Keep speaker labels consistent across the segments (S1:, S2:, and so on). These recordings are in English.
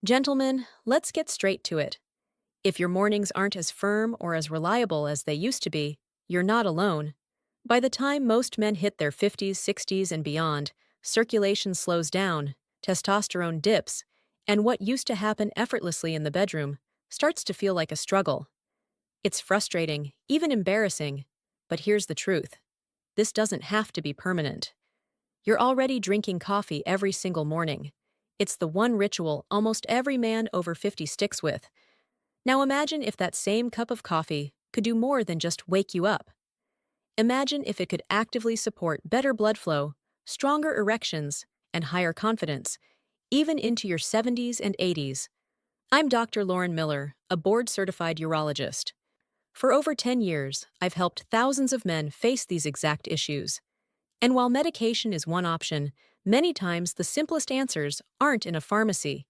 S1: Gentlemen, let's get straight to it. If your mornings aren't as firm or as reliable as they used to be, you're not alone. By the time most men hit their 50s, 60s, and beyond, circulation slows down, testosterone dips, and what used to happen effortlessly in the bedroom starts to feel like a struggle. It's frustrating, even embarrassing, but here's the truth. This doesn't have to be permanent. You're already drinking coffee every single morning. It's the one ritual almost every man over 50 sticks with. Now imagine if that same cup of coffee could do more than just wake you up. Imagine if it could actively support better blood flow, stronger erections, and higher confidence, even into your 70s and 80s. I'm Dr. Lauren Miller, a board-certified urologist. For over 10 years, I've helped thousands of men face these exact issues. And while medication is one option, many times the simplest answers aren't in a pharmacy.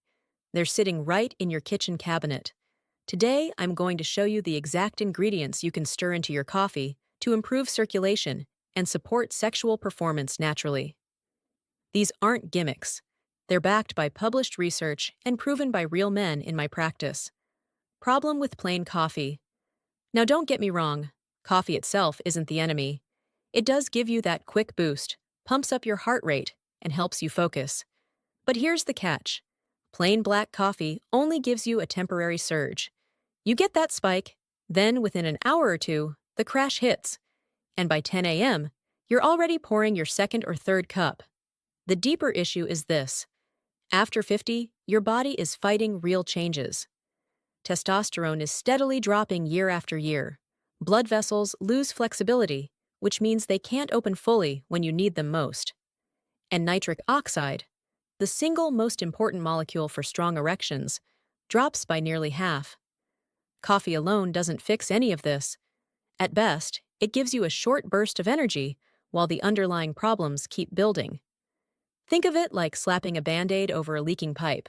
S1: They're sitting right in your kitchen cabinet. Today, I'm going to show you the exact ingredients you can stir into your coffee to improve circulation and support sexual performance naturally. These aren't gimmicks. They're backed by published research and proven by real men in my practice. Problem with plain coffee. Now don't get me wrong, coffee itself isn't the enemy. It does give you that quick boost, pumps up your heart rate, and helps you focus. But here's the catch. Plain black coffee only gives you a temporary surge. You get that spike, then within an hour or two, the crash hits. And by 10 a.m., you're already pouring your second or third cup. The deeper issue is this. After 50, your body is fighting real changes. Testosterone is steadily dropping year after year. Blood vessels lose flexibility, which means they can't open fully when you need them most. And nitric oxide, the single most important molecule for strong erections, drops by nearly half. Coffee alone doesn't fix any of this. At best, it gives you a short burst of energy while the underlying problems keep building. Think of it like slapping a Band-Aid over a leaking pipe.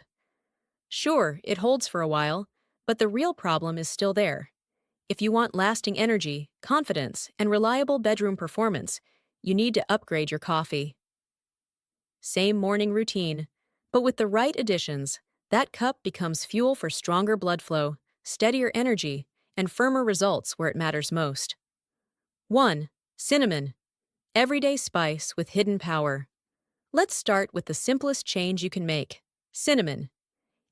S1: Sure, it holds for a while, but the real problem is still there. If you want lasting energy, confidence, and reliable bedroom performance, you need to upgrade your coffee. Same morning routine, but with the right additions, that cup becomes fuel for stronger blood flow, steadier energy, and firmer results where it matters most. 1. Cinnamon. Everyday spice with hidden power. Let's start with the simplest change you can make. Cinnamon.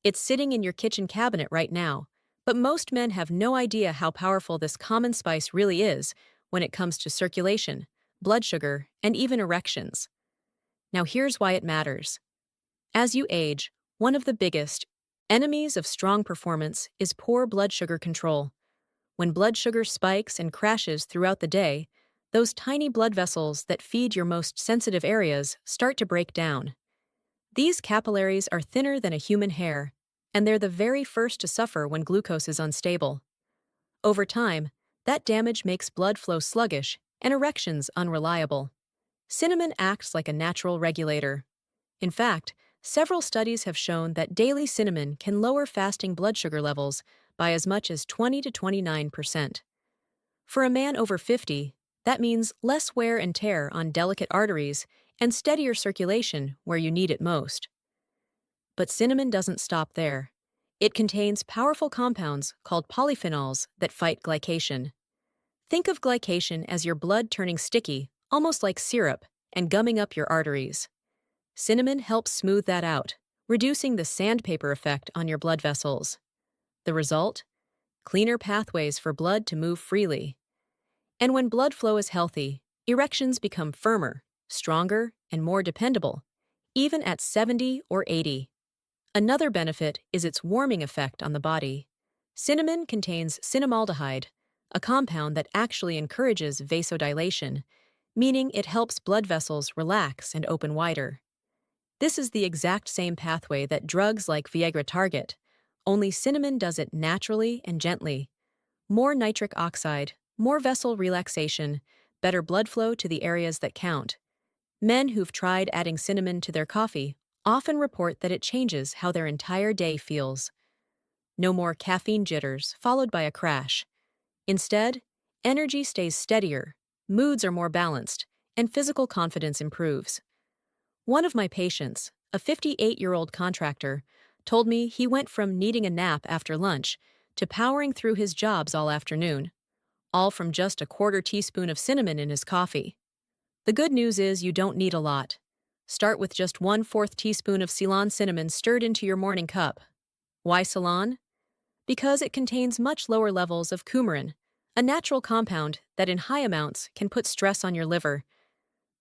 S1: It's sitting in your kitchen cabinet right now, but most men have no idea how powerful this common spice really is when it comes to circulation, blood sugar, and even erections. Now here's why it matters. As you age, one of the biggest enemies of strong performance is poor blood sugar control. When blood sugar spikes and crashes throughout the day, those tiny blood vessels that feed your most sensitive areas start to break down. These capillaries are thinner than a human hair, and they're the very first to suffer when glucose is unstable. Over time, that damage makes blood flow sluggish and erections unreliable. Cinnamon acts like a natural regulator. In fact, several studies have shown that daily cinnamon can lower fasting blood sugar levels by as much as 20 to 29%. For a man over 50, that means less wear and tear on delicate arteries and steadier circulation where you need it most. But cinnamon doesn't stop there. It contains powerful compounds called polyphenols that fight glycation. Think of glycation as your blood turning sticky, almost like syrup, and gumming up your arteries. Cinnamon helps smooth that out, reducing the sandpaper effect on your blood vessels. The result? Cleaner pathways for blood to move freely. And when blood flow is healthy, erections become firmer, stronger, and more dependable, even at 70 or 80. Another benefit is its warming effect on the body. Cinnamon contains cinnamaldehyde, a compound that actually encourages vasodilation, meaning it helps blood vessels relax and open wider. This is the exact same pathway that drugs like Viagra target, only cinnamon does it naturally and gently. More nitric oxide, more vessel relaxation, better blood flow to the areas that count. Men who've tried adding cinnamon to their coffee often report that it changes how their entire day feels. No more caffeine jitters, followed by a crash. Instead, energy stays steadier, moods are more balanced, and physical confidence improves. One of my patients, a 58-year-old contractor, told me he went from needing a nap after lunch to powering through his jobs all afternoon, all from just a quarter teaspoon of cinnamon in his coffee. The good news is you don't need a lot. Start with just 1/4 teaspoon of Ceylon cinnamon stirred into your morning cup. Why Ceylon? Because it contains much lower levels of coumarin, a natural compound that in high amounts can put stress on your liver.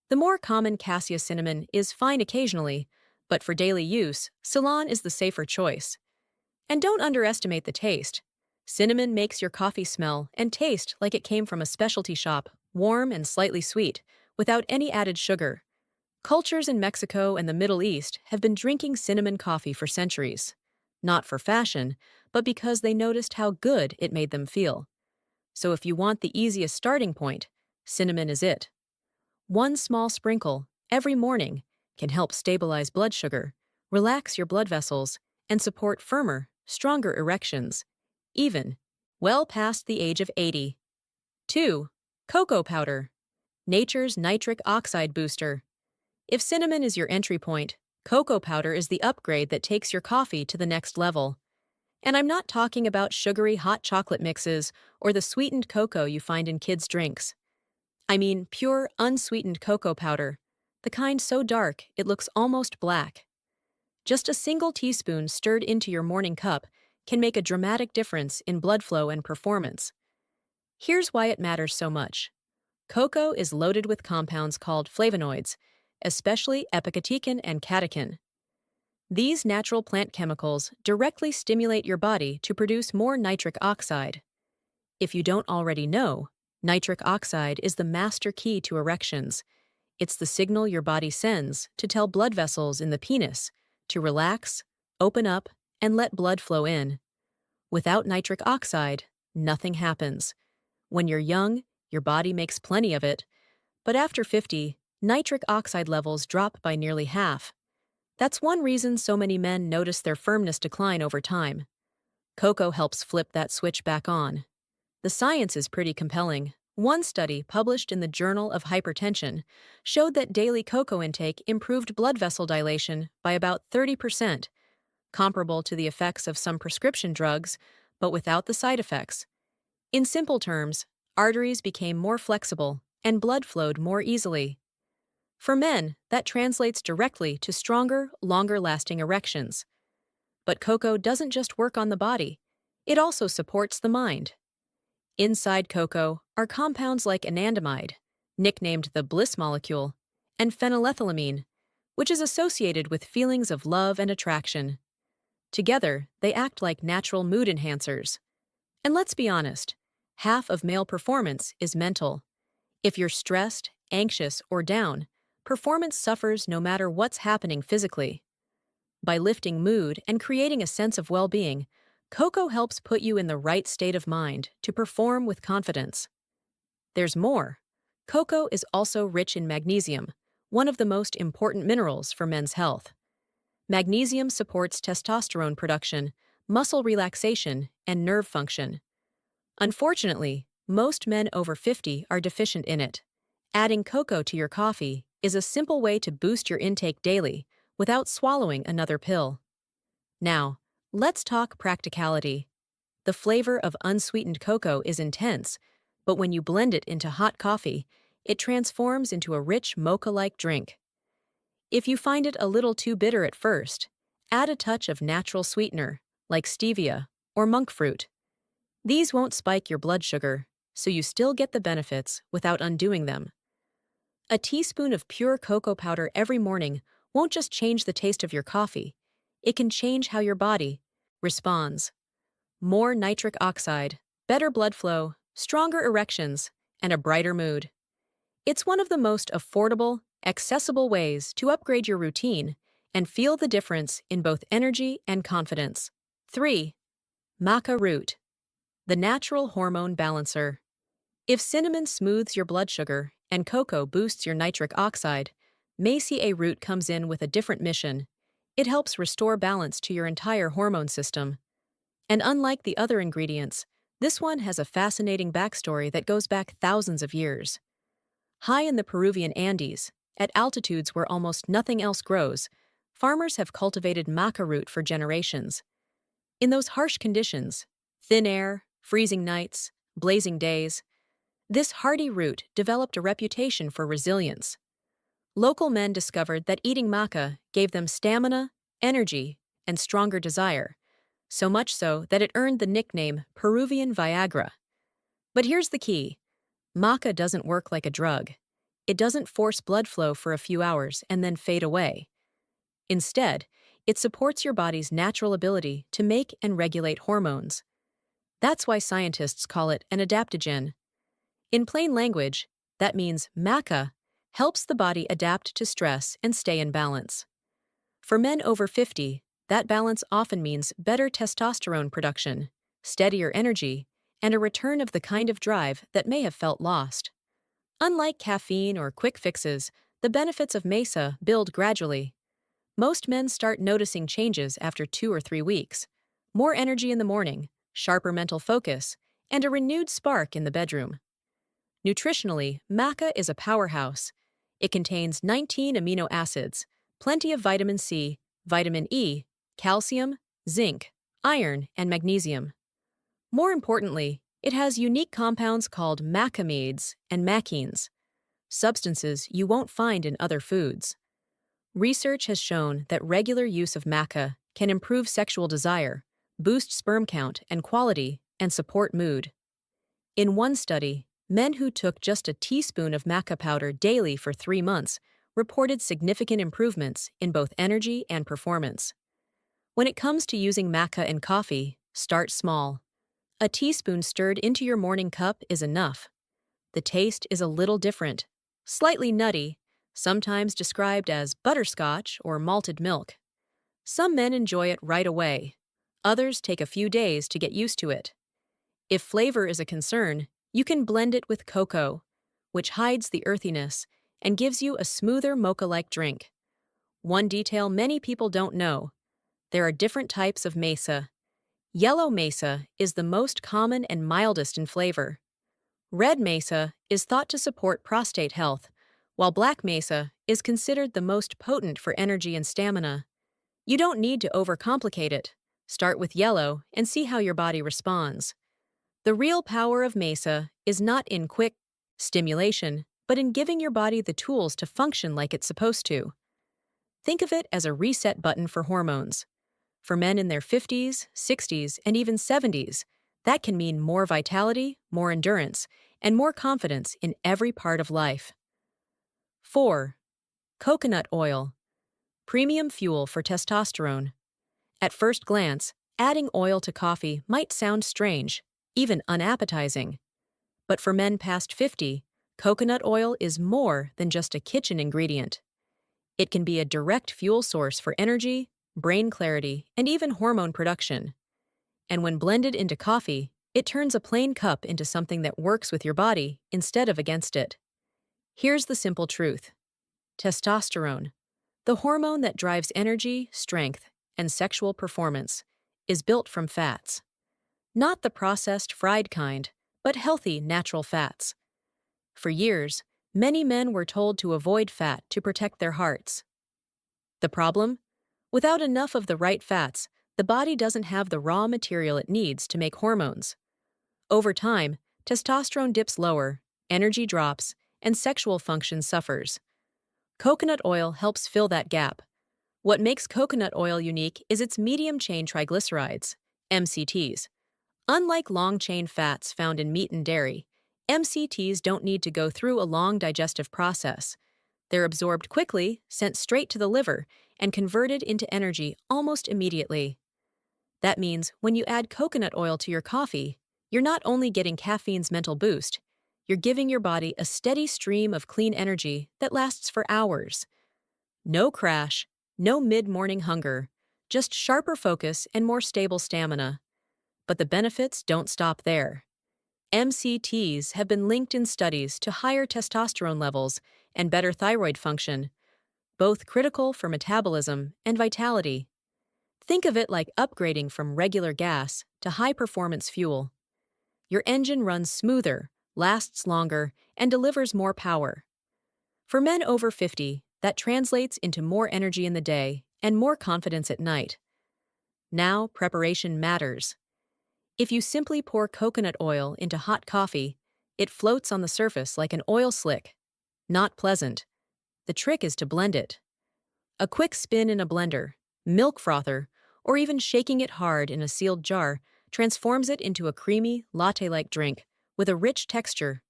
S1: The more common cassia cinnamon is fine occasionally, but for daily use, Ceylon is the safer choice. And don't underestimate the taste. Cinnamon makes your coffee smell and taste like it came from a specialty shop, warm and slightly sweet, without any added sugar. Cultures in Mexico and the Middle East have been drinking cinnamon coffee for centuries. Not for fashion, but because they noticed how good it made them feel. So if you want the easiest starting point, cinnamon is it. One small sprinkle, every morning, can help stabilize blood sugar, relax your blood vessels, and support firmer, stronger erections, even well past the age of 80. 2. Cocoa powder, nature's nitric oxide booster. If cinnamon is your entry point, cocoa powder is the upgrade that takes your coffee to the next level. And I'm not talking about sugary hot chocolate mixes or the sweetened cocoa you find in kids' drinks. I mean pure, unsweetened cocoa powder, the kind so dark it looks almost black. Just a single teaspoon stirred into your morning cup can make a dramatic difference in blood flow and performance. Here's why it matters so much. Cocoa is loaded with compounds called flavonoids, especially epicatechin and catechin. These natural plant chemicals directly stimulate your body to produce more nitric oxide. If you don't already know, nitric oxide is the master key to erections. It's the signal your body sends to tell blood vessels in the penis to relax, open up, and let blood flow in. Without nitric oxide, nothing happens. When you're young, your body makes plenty of it, but after 50, nitric oxide levels drop by nearly half. That's one reason so many men notice their firmness decline over time. Cocoa helps flip that switch back on. The science is pretty compelling. One study published in the Journal of Hypertension showed that daily cocoa intake improved blood vessel dilation by about 30%, comparable to the effects of some prescription drugs, but without the side effects. In simple terms, arteries became more flexible and blood flowed more easily. For men, that translates directly to stronger, longer-lasting erections. But cocoa doesn't just work on the body, it also supports the mind. Inside cocoa are compounds like anandamide, nicknamed the bliss molecule, and phenylethylamine, which is associated with feelings of love and attraction. Together, they act like natural mood enhancers. And let's be honest, half of male performance is mental. If you're stressed, anxious, or down, performance suffers no matter what's happening physically. By lifting mood and creating a sense of well-being, cocoa helps put you in the right state of mind to perform with confidence. There's more. Cocoa is also rich in magnesium, one of the most important minerals for men's health. Magnesium supports testosterone production, muscle relaxation, and nerve function. Unfortunately, most men over 50 are deficient in it. Adding cocoa to your coffee is a simple way to boost your intake daily without swallowing another pill. Now, let's talk practicality. The flavor of unsweetened cocoa is intense, but when you blend it into hot coffee, it transforms into a rich mocha-like drink. If you find it a little too bitter at first, add a touch of natural sweetener, like stevia or monk fruit. These won't spike your blood sugar, so you still get the benefits without undoing them. A teaspoon of pure cocoa powder every morning won't just change the taste of your coffee, it can change how your body responds. More nitric oxide, better blood flow, stronger erections, and a brighter mood. It's one of the most affordable, accessible ways to upgrade your routine and feel the difference in both energy and confidence. 3. Maca root, the natural hormone balancer. If cinnamon smooths your blood sugar and cocoa boosts your nitric oxide, Maca root comes in with a different mission. It helps restore balance to your entire hormone system. And unlike the other ingredients, this one has a fascinating backstory that goes back thousands of years. High in the Peruvian Andes, at altitudes where almost nothing else grows, farmers have cultivated maca root for generations. In those harsh conditions, thin air, freezing nights, blazing days, this hardy root developed a reputation for resilience. Local men discovered that eating maca gave them stamina, energy, and stronger desire, so much so that it earned the nickname Peruvian Viagra. But here's the key. Maca doesn't work like a drug. It doesn't force blood flow for a few hours and then fade away. Instead, it supports your body's natural ability to make and regulate hormones. That's why scientists call it an adaptogen. In plain language, that means maca helps the body adapt to stress and stay in balance. For men over 50, that balance often means better testosterone production, steadier energy, and a return of the kind of drive that may have felt lost. Unlike caffeine or quick fixes, the benefits of Maca build gradually. Most men start noticing changes after 2 or 3 weeks. More energy in the morning, sharper mental focus, and a renewed spark in the bedroom. Nutritionally, Maca is a powerhouse. It contains 19 amino acids, plenty of vitamin C, vitamin E, calcium, zinc, iron, and magnesium. More importantly, it has unique compounds called macamides and machenes, substances you won't find in other foods. Research has shown that regular use of maca can improve sexual desire, boost sperm count and quality, and support mood. In one study, men who took just a teaspoon of maca powder daily for 3 months reported significant improvements in both energy and performance. When it comes to using maca in coffee, start small. A teaspoon stirred into your morning cup is enough. The taste is a little different, slightly nutty, sometimes described as butterscotch or malted milk. Some men enjoy it right away. Others take a few days to get used to it. If flavor is a concern, you can blend it with cocoa, which hides the earthiness and gives you a smoother mocha-like drink. One detail many people don't know: there are different types of Maca. Yellow Maca is the most common and mildest in flavor. Red Maca is thought to support prostate health, while black Maca is considered the most potent for energy and stamina. You don't need to overcomplicate it. Start with yellow and see how your body responds. The real power of Maca is not in quick stimulation, but in giving your body the tools to function like it's supposed to. Think of it as a reset button for hormones. For men in their 50s, 60s, and even 70s, that can mean more vitality, more endurance, and more confidence in every part of life. 4. Coconut oil. Premium fuel for testosterone. At first glance, adding oil to coffee might sound strange, even unappetizing. But for men past 50, coconut oil is more than just a kitchen ingredient. It can be a direct fuel source for energy, brain clarity, and even hormone production. And when blended into coffee, it turns a plain cup into something that works with your body instead of against it. Here's the simple truth. Testosterone, the hormone that drives energy, strength, and sexual performance, is built from fats. Not the processed, fried kind, but healthy, natural fats. For years, many men were told to avoid fat to protect their hearts. The problem? Without enough of the right fats, the body doesn't have the raw material it needs to make hormones. Over time, testosterone dips lower, energy drops, and sexual function suffers. Coconut oil helps fill that gap. What makes coconut oil unique is its medium-chain triglycerides, MCTs. Unlike long-chain fats found in meat and dairy, MCTs don't need to go through a long digestive process. They're absorbed quickly, sent straight to the liver, and converted into energy almost immediately. That means when you add coconut oil to your coffee, you're not only getting caffeine's mental boost, you're giving your body a steady stream of clean energy that lasts for hours. No crash, no mid-morning hunger, just sharper focus and more stable stamina. But the benefits don't stop there. MCTs have been linked in studies to higher testosterone levels and better thyroid function, both critical for metabolism and vitality. Think of it like upgrading from regular gas to high-performance fuel. Your engine runs smoother, lasts longer, and delivers more power. For men over 50, that translates into more energy in the day and more confidence at night. Now, preparation matters. If you simply pour coconut oil into hot coffee, it floats on the surface like an oil slick. Not pleasant. The trick is to blend it. A quick spin in a blender, milk frother, or even shaking it hard in a sealed jar transforms it into a creamy, latte-like drink with a rich texture.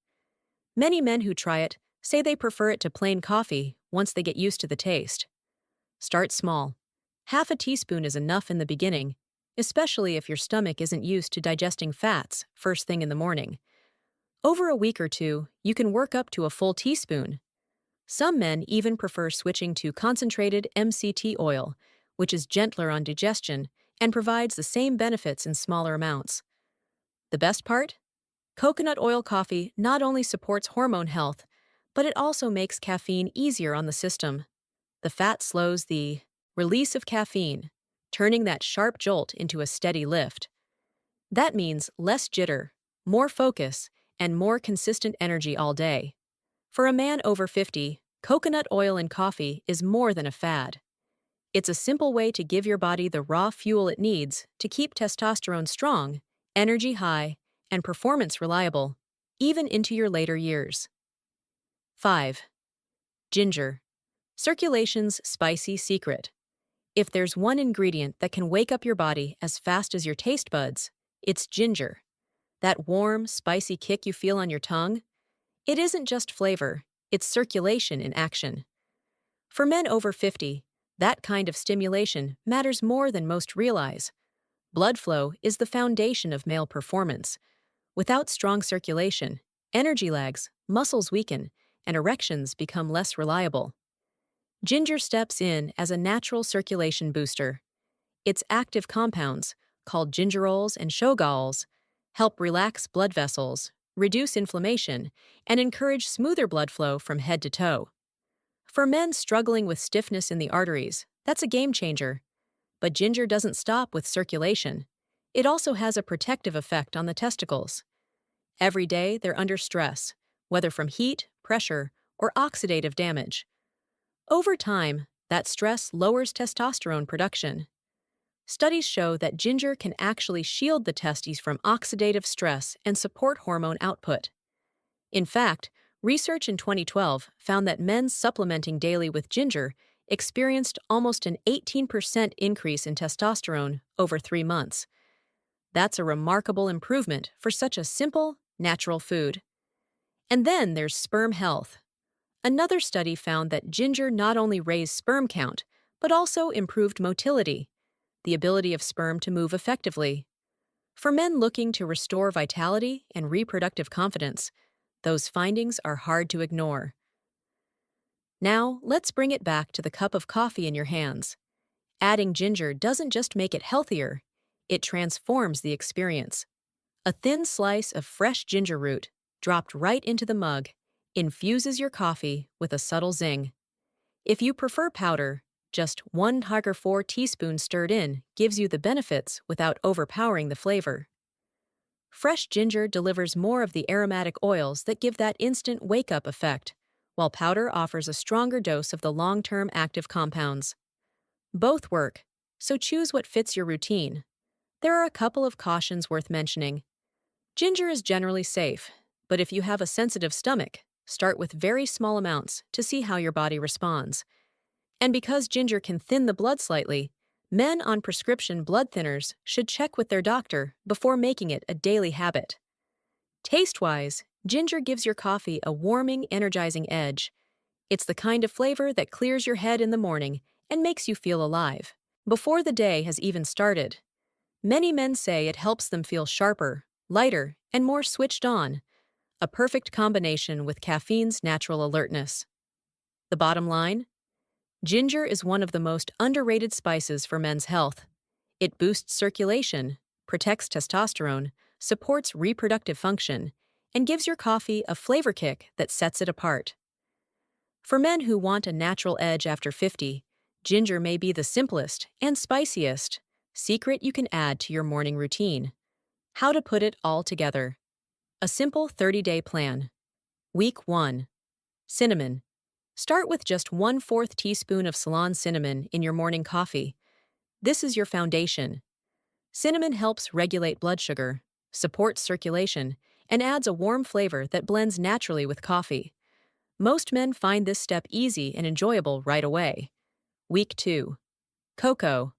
S1: Many men who try it say they prefer it to plain coffee once they get used to the taste. Start small. Half a teaspoon is enough in the beginning, especially if your stomach isn't used to digesting fats first thing in the morning. Over a week or two, you can work up to a full teaspoon. Some men even prefer switching to concentrated MCT oil, which is gentler on digestion and provides the same benefits in smaller amounts. The best part? Coconut oil coffee not only supports hormone health, but it also makes caffeine easier on the system. The fat slows the release of caffeine, turning that sharp jolt into a steady lift. That means less jitter, more focus, and more consistent energy all day. For a man over 50, coconut oil in coffee is more than a fad. It's a simple way to give your body the raw fuel it needs to keep testosterone strong, energy high, and performance reliable, even into your later years. 5. Ginger. Circulation's spicy secret. If there's one ingredient that can wake up your body as fast as your taste buds, it's ginger. That warm, spicy kick you feel on your tongue? It isn't just flavor, it's circulation in action. For men over 50, that kind of stimulation matters more than most realize. Blood flow is the foundation of male performance. Without strong circulation, energy lags, muscles weaken, and erections become less reliable. Ginger steps in as a natural circulation booster. Its active compounds, called gingerols and shogaols, help relax blood vessels, reduce inflammation, and encourage smoother blood flow from head to toe. For men struggling with stiffness in the arteries, that's a game changer. But ginger doesn't stop with circulation. It also has a protective effect on the testicles. Every day they're under stress, whether from heat, pressure, or oxidative damage. Over time, that stress lowers testosterone production. Studies show that ginger can actually shield the testes from oxidative stress and support hormone output. In fact, research in 2012 found that men supplementing daily with ginger experienced almost an 18% increase in testosterone over 3 months. That's a remarkable improvement for such a simple, natural food. And then there's sperm health. Another study found that ginger not only raised sperm count, but also improved motility, the ability of sperm to move effectively. For men looking to restore vitality and reproductive confidence, those findings are hard to ignore. Now, let's bring it back to the cup of coffee in your hands. Adding ginger doesn't just make it healthier, it transforms the experience. A thin slice of fresh ginger root, dropped right into the mug, infuses your coffee with a subtle zing. If you prefer powder, just 1/4 teaspoon stirred in gives you the benefits without overpowering the flavor. Fresh ginger delivers more of the aromatic oils that give that instant wake-up effect, while powder offers a stronger dose of the long-term active compounds. Both work, so choose what fits your routine. There are a couple of cautions worth mentioning. Ginger is generally safe, but if you have a sensitive stomach, start with very small amounts to see how your body responds. And because ginger can thin the blood slightly, men on prescription blood thinners should check with their doctor before making it a daily habit. Taste-wise, ginger gives your coffee a warming, energizing edge. It's the kind of flavor that clears your head in the morning and makes you feel alive, before the day has even started. Many men say it helps them feel sharper, lighter, and more switched on, a perfect combination with caffeine's natural alertness. The bottom line? Ginger is one of the most underrated spices for men's health. It boosts circulation, protects testosterone, supports reproductive function, and gives your coffee a flavor kick that sets it apart. For men who want a natural edge after 50, ginger may be the simplest and spiciest secret you can add to your morning routine. How to put it all together. A simple 30-day plan. Week 1. Cinnamon. Start with just 1/4 teaspoon of Ceylon cinnamon in your morning coffee. This is your foundation. Cinnamon helps regulate blood sugar, supports circulation, and adds a warm flavor that blends naturally with coffee. Most men find this step easy and enjoyable right away. Week 2. Cocoa.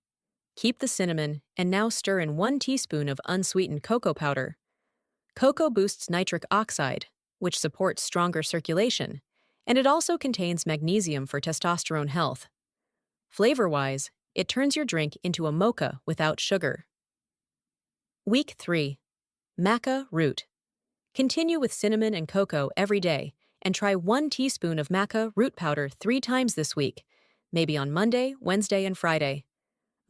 S1: Keep the cinnamon and now stir in 1 teaspoon of unsweetened cocoa powder. Cocoa boosts nitric oxide, which supports stronger circulation, and it also contains magnesium for testosterone health. Flavor-wise, it turns your drink into a mocha without sugar. Week 3. Maca root. Continue with cinnamon and cocoa every day and try 1 teaspoon of maca root powder 3 times this week, maybe on Monday, Wednesday, and Friday.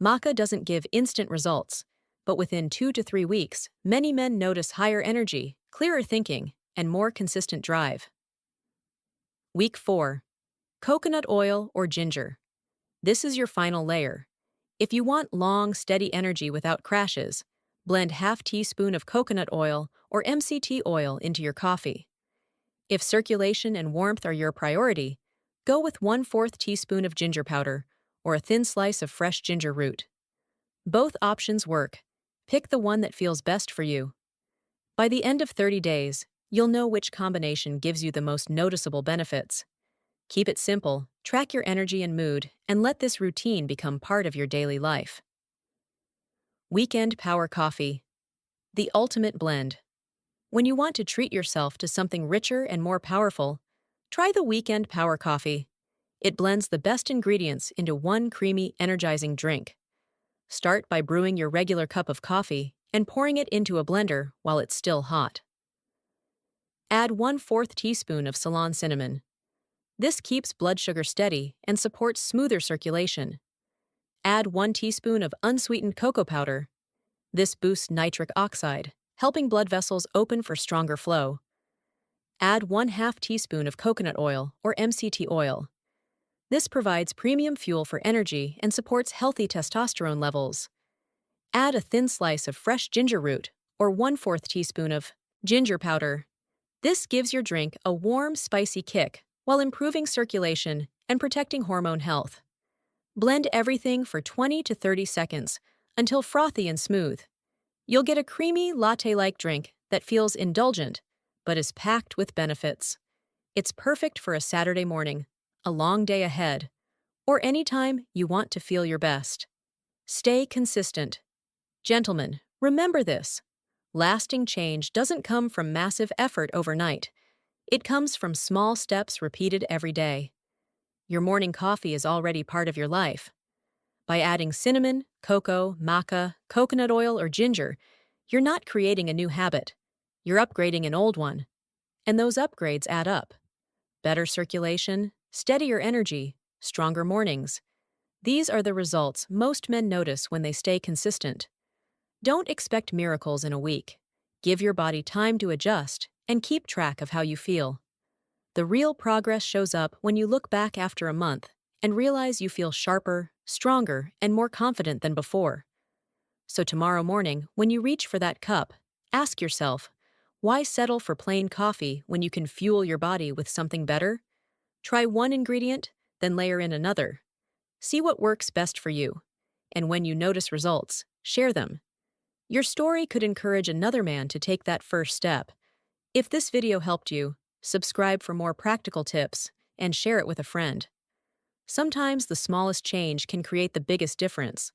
S1: Maca doesn't give instant results, but within 2 to 3 weeks, many men notice higher energy, clearer thinking, and more consistent drive. Week 4. Coconut oil or ginger. This is your final layer. If you want long, steady energy without crashes, blend ½ teaspoon of coconut oil or MCT oil into your coffee. If circulation and warmth are your priority, go with 1/4 teaspoon of ginger powder or a thin slice of fresh ginger root. Both options work. Pick the one that feels best for you. By the end of 30 days, you'll know which combination gives you the most noticeable benefits. Keep it simple, track your energy and mood, and let this routine become part of your daily life. Weekend Power Coffee. The ultimate blend. When you want to treat yourself to something richer and more powerful, try the Weekend Power Coffee. It blends the best ingredients into one creamy, energizing drink. Start by brewing your regular cup of coffee and pouring it into a blender while it's still hot. Add 1/4 teaspoon of Ceylon cinnamon. This keeps blood sugar steady and supports smoother circulation. Add 1 teaspoon of unsweetened cocoa powder. This boosts nitric oxide, helping blood vessels open for stronger flow. Add 1/2 teaspoon of coconut oil or MCT oil. This provides premium fuel for energy and supports healthy testosterone levels. Add a thin slice of fresh ginger root or 1/4 teaspoon of ginger powder. This gives your drink a warm, spicy kick while improving circulation and protecting hormone health. Blend everything for 20 to 30 seconds until frothy and smooth. You'll get a creamy, latte-like drink that feels indulgent but is packed with benefits. It's perfect for a Saturday morning, a long day ahead, or anytime you want to feel your best. Stay consistent. Gentlemen, remember this. Lasting change doesn't come from massive effort overnight. It comes from small steps repeated every day. Your morning coffee is already part of your life. By adding cinnamon, cocoa, maca, coconut oil, or ginger, you're not creating a new habit. You're upgrading an old one. And those upgrades add up. Better circulation, steadier energy, stronger mornings. These are the results most men notice when they stay consistent. Don't expect miracles in a week. Give your body time to adjust and keep track of how you feel. The real progress shows up when you look back after a month and realize you feel sharper, stronger, and more confident than before. So tomorrow morning, when you reach for that cup, ask yourself, why settle for plain coffee when you can fuel your body with something better? Try one ingredient, then layer in another. See what works best for you. And when you notice results, share them. Your story could encourage another man to take that first step. If this video helped you, subscribe for more practical tips and share it with a friend. Sometimes the smallest change can create the biggest difference.